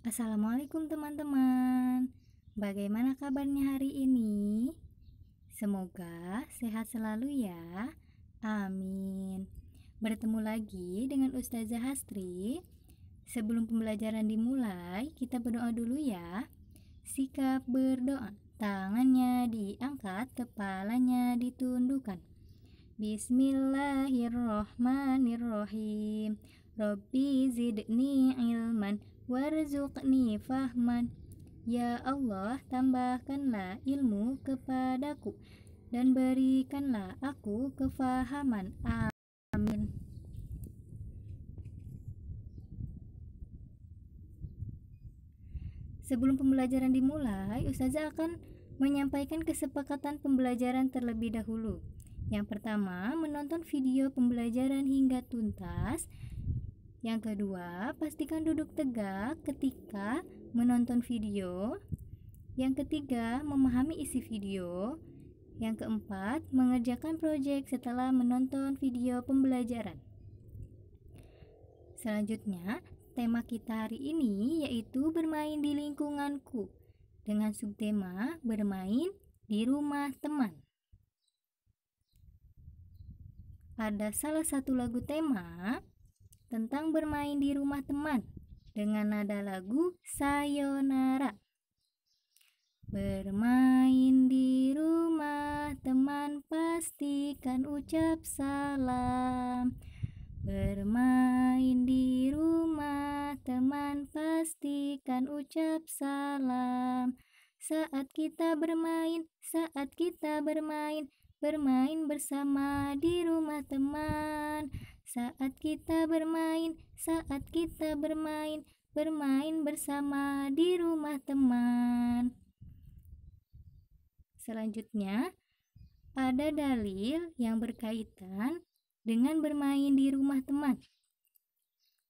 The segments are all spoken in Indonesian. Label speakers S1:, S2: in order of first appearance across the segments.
S1: Assalamualaikum teman-teman. Bagaimana kabarnya hari ini? Semoga sehat selalu ya. Amin. Bertemu lagi dengan Ustazah Hastri. Sebelum pembelajaran dimulai, kita berdoa dulu ya. Sikap berdoa. Tangannya diangkat, kepalanya ditundukkan. Bismillahirrohmanirrohim. Rabbi zidni ilman warzuqni fahman. Ya Allah, tambahkanlah ilmu kepadaku dan berikanlah aku kefahaman. Amin. Sebelum pembelajaran dimulai, Ustazah akan menyampaikan kesepakatan pembelajaran terlebih dahulu. Yang pertama, menonton video pembelajaran hingga tuntas. Yang kedua, pastikan duduk tegak ketika menonton video. Yang ketiga, memahami isi video. Yang keempat, mengerjakan proyek setelah menonton video pembelajaran. Selanjutnya, tema kita hari ini yaitu bermain di lingkunganku dengan subtema bermain di rumah teman. Ada salah satu lagu tema tentang bermain di rumah teman dengan nada lagu Sayonara. Bermain di rumah teman, pastikan ucap salam. Bermain di rumah teman, pastikan ucap salam. Saat kita bermain, bermain bersama di rumah teman. Saat kita bermain, bermain bersama di rumah teman. Selanjutnya, ada dalil yang berkaitan dengan bermain di rumah teman.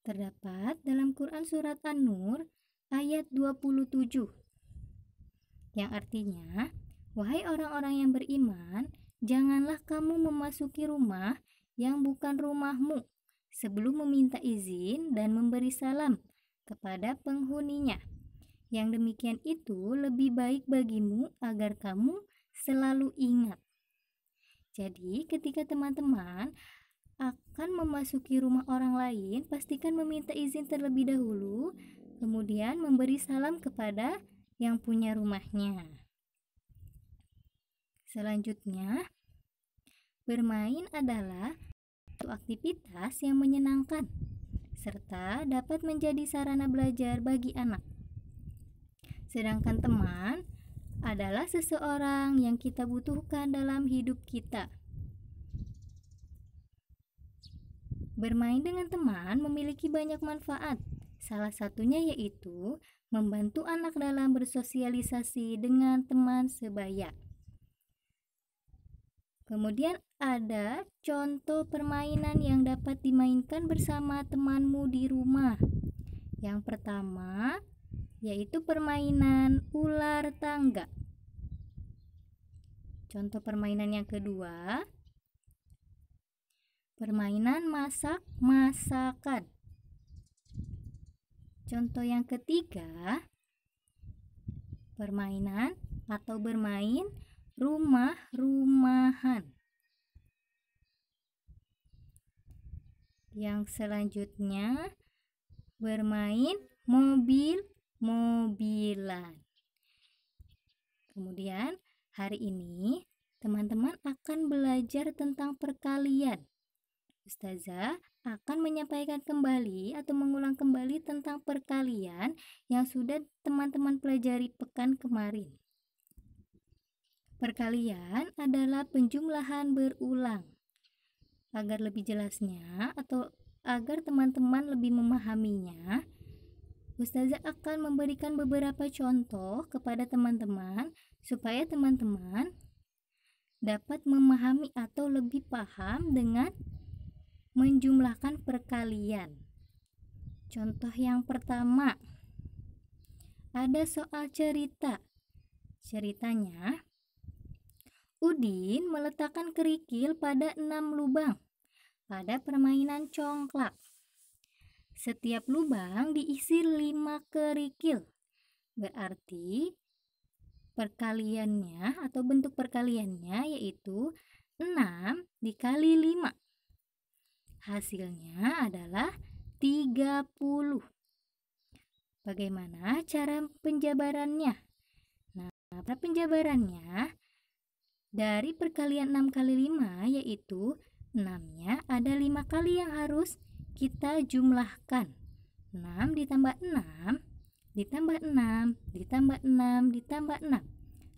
S1: Terdapat dalam Quran Surat An-Nur ayat 27, yang artinya, wahai orang-orang yang beriman, janganlah kamu memasuki rumah yang bukan rumahmu sebelum meminta izin dan memberi salam kepada penghuninya. Yang demikian itu lebih baik bagimu agar kamu selalu ingat. Jadi, ketika teman-teman akan memasuki rumah orang lain, pastikan meminta izin terlebih dahulu, kemudian memberi salam kepada yang punya rumahnya. Selanjutnya, bermain adalah suatu aktivitas yang menyenangkan serta dapat menjadi sarana belajar bagi anak. Sedangkan teman adalah seseorang yang kita butuhkan dalam hidup kita. Bermain dengan teman memiliki banyak manfaat. Salah satunya yaitu membantu anak dalam bersosialisasi dengan teman sebaya. Kemudian ada contoh permainan yang dapat dimainkan bersama temanmu di rumah. Yang pertama yaitu permainan ular tangga. Contoh permainan yang kedua, permainan masak-masakan. Contoh yang ketiga, permainan atau bermain rumah-rumahan. Yang selanjutnya, bermain mobil-mobilan. Kemudian, hari ini teman-teman akan belajar tentang perkalian. Ustazah akan menyampaikan kembali atau mengulang kembali tentang perkalian yang sudah teman-teman pelajari pekan kemarin. Perkalian adalah penjumlahan berulang. Agar lebih jelasnya atau agar teman-teman lebih memahaminya, Ustazah akan memberikan beberapa contoh kepada teman-teman supaya teman-teman dapat memahami atau lebih paham dengan menjumlahkan perkalian. Contoh yang pertama, ada soal cerita. Ceritanya, Udin meletakkan kerikil pada 6 lubang pada permainan congklak. Setiap lubang diisi 5 kerikil. Berarti perkaliannya atau bentuk perkaliannya yaitu 6 dikali 5. Hasilnya adalah 30. Bagaimana cara penjabarannya? Nah, cara penjabarannya dari perkalian 6 kali 5 yaitu 6-nya ada 5 kali yang harus kita jumlahkan. 6 ditambah 6 ditambah 6 ditambah 6 ditambah 6.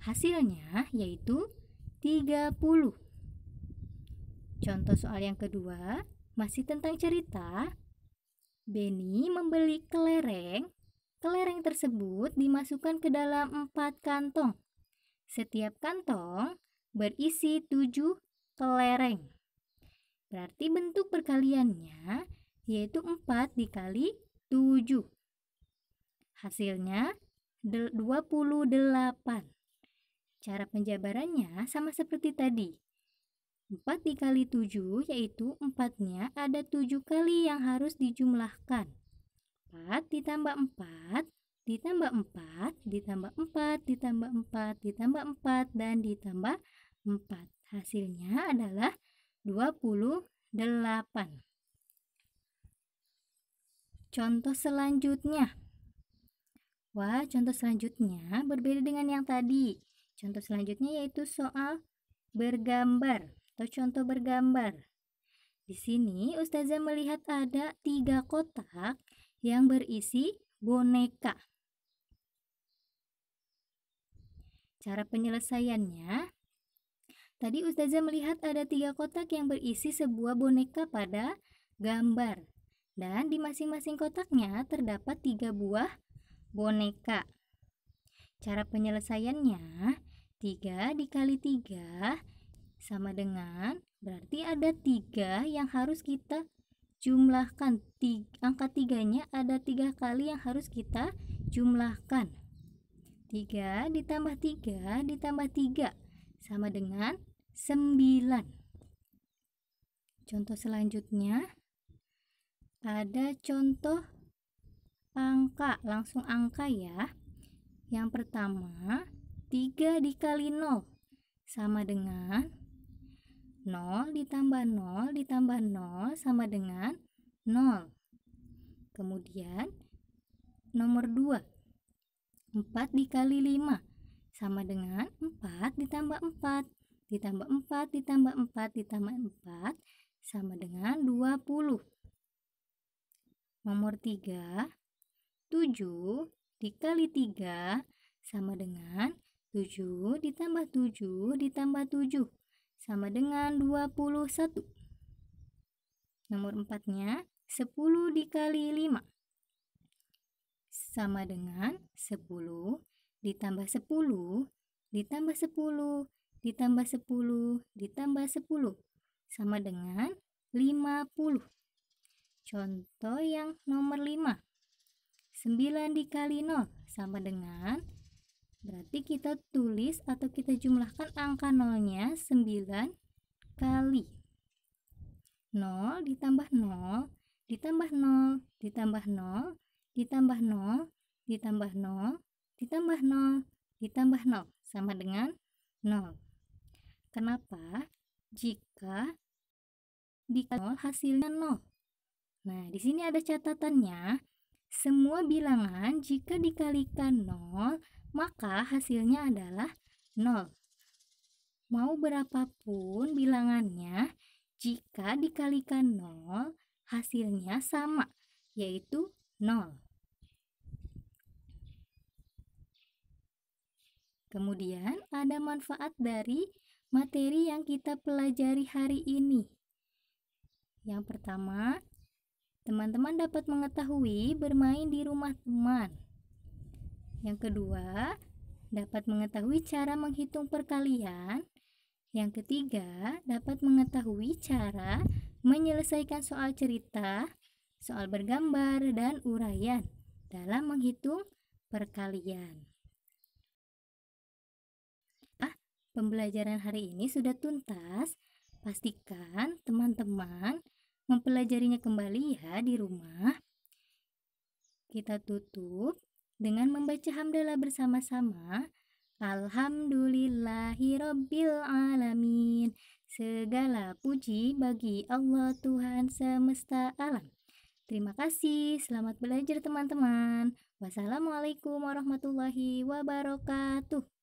S1: Hasilnya yaitu 30. Contoh soal yang kedua, masih tentang cerita. Benny membeli kelereng. Kelereng tersebut dimasukkan ke dalam 4 kantong. Setiap kantong berisi 7 kelereng. Berarti bentuk perkaliannya yaitu 4 dikali 7. Hasilnya 28. Cara penjabarannya sama seperti tadi. 4 dikali 7 yaitu 4-nya ada 7 kali yang harus dijumlahkan. 4 ditambah 4 ditambah 4 ditambah 4 ditambah 4 ditambah 4 dan ditambah 4. Hasilnya adalah 28. Contoh selanjutnya. Wah, contoh selanjutnya berbeda dengan yang tadi. Contoh selanjutnya yaitu soal bergambar atau contoh bergambar. Di sini Ustazah melihat ada 3 kotak yang berisi boneka. Cara penyelesaiannya, tadi Ustazah melihat ada 3 kotak yang berisi sebuah boneka pada gambar. Dan di masing-masing kotaknya terdapat 3 buah boneka. Cara penyelesaiannya 3 dikali 3 sama dengan, berarti ada 3 yang harus kita jumlahkan. Angka 3-nya ada 3 kali yang harus kita jumlahkan. 3 ditambah 3 ditambah 3 sama dengan 9. Contoh selanjutnya ada contoh angka, langsung angka ya. Yang pertama, 3 dikali 0 sama dengan 0 ditambah 0 ditambah 0 sama dengan 0. Kemudian nomor 2, 4 dikali 5 sama dengan 4 ditambah 4 ditambah 4 ditambah 4 ditambah 4 sama dengan 20. Nomor 3, 7 dikali 3 sama dengan 7 ditambah 7 ditambah 7 sama dengan 21. Nomor 4-nya 10 dikali 5 sama dengan 10 ditambah 10 ditambah 10 ditambah 10 ditambah 10 sama dengan 50. Contoh yang nomor 5, 9 dikali 0 sama dengan, berarti kita tulis atau kita jumlahkan angka 0-nya 9 kali. 0 ditambah 0 ditambah 0 ditambah 0 ditambah 0 ditambah 0 ditambah 0 ditambah 0 sama dengan 0. Kenapa? Jika dikali 0 hasilnya 0. Nah, di sini ada catatannya. Semua bilangan jika dikalikan 0, maka hasilnya adalah 0. Mau berapapun bilangannya, jika dikalikan 0, hasilnya sama, yaitu 0. Kemudian ada manfaat dari materi yang kita pelajari hari ini. Yang pertama, teman-teman dapat mengetahui bermain di rumah teman. Yang kedua, dapat mengetahui cara menghitung perkalian. Yang ketiga, dapat mengetahui cara menyelesaikan soal cerita, soal bergambar, dan uraian dalam menghitung perkalian. Pembelajaran hari ini sudah tuntas. Pastikan teman-teman mempelajarinya kembali ya di rumah. Kita tutup dengan membaca hamdalah bersama-sama. Alhamdulillahirabbil alamin. Segala puji bagi Allah Tuhan semesta alam. Terima kasih, selamat belajar teman-teman. Wassalamualaikum warahmatullahi wabarakatuh.